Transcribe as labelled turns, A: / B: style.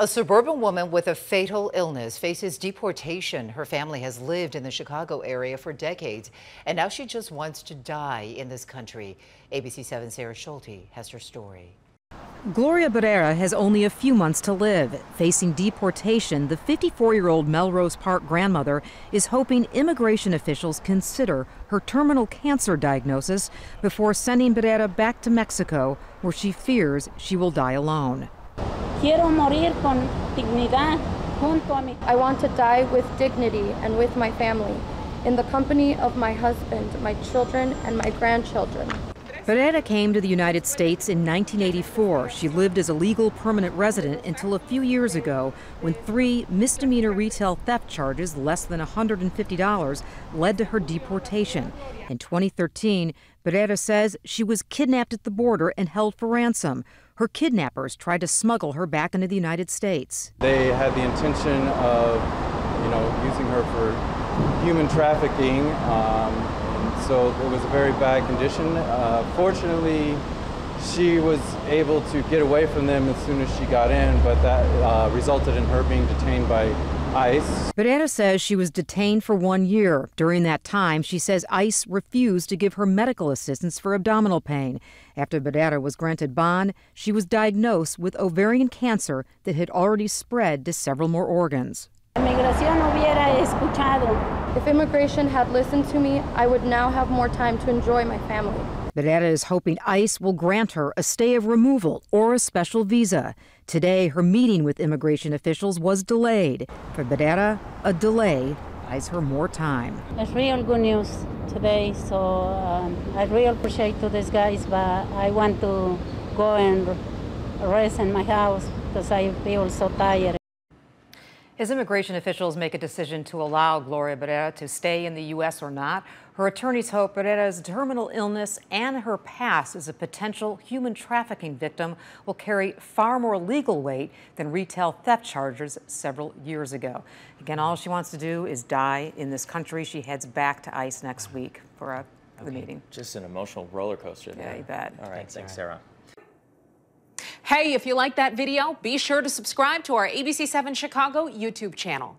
A: A suburban woman with a fatal illness faces deportation. Her family has lived in the Chicago area for decades, and now she just wants to die in this country. ABC 7's Sarah Schulte has her story.
B: Gloria Barrera has only a few months to live. Facing deportation, the 54-year-old Melrose Park grandmother is hoping immigration officials consider her terminal cancer diagnosis before sending Barrera back to Mexico, where she fears she will die alone.
C: Quiero morir con dignidad junto a mi.
D: I want to die with dignity and with my family, in the company of my husband, my children, and my grandchildren.
B: Barrera came to the United States in 1984. She lived as a legal permanent resident until a few years ago when 3 misdemeanor retail theft charges, less than $150, led to her deportation. In 2013, Barrera says she was kidnapped at the border and held for ransom. Her kidnappers tried to smuggle her back into the United States.
E: They had the intention of, using her for human trafficking. So it was a very bad condition. Fortunately, she was able to get away from them as soon as she got in, but that resulted in her being detained by ICE.
B: Barrera says she was detained for 1 year. During that time, she says ICE refused to give her medical assistance for abdominal pain. After Barrera was granted bond, she was diagnosed with ovarian cancer that had already spread to several more organs.
D: If immigration had listened to me, I would now have more time to enjoy my family.
B: Barrera is hoping ICE will grant her a stay of removal or a special visa. Today, her meeting with immigration officials was delayed. For Barrera, a delay buys her more time.
C: It's real good news today, so I really appreciate to these guys, but I want to go and rest in my house because I feel so tired.
A: As immigration officials make a decision to allow Gloria Barrera to stay in the U.S. or not, her attorneys hope Barrera's terminal illness and her past as a potential human trafficking victim will carry far more legal weight than retail theft charges several years ago. Again, all she wants to do is die in this country. She heads back to ICE next week for the meeting.
F: Just an emotional roller coaster there.
A: Yeah, you bet.
F: All right, thanks, Sarah.
G: Hey, if you like that video, be sure to subscribe to our ABC 7 Chicago YouTube channel.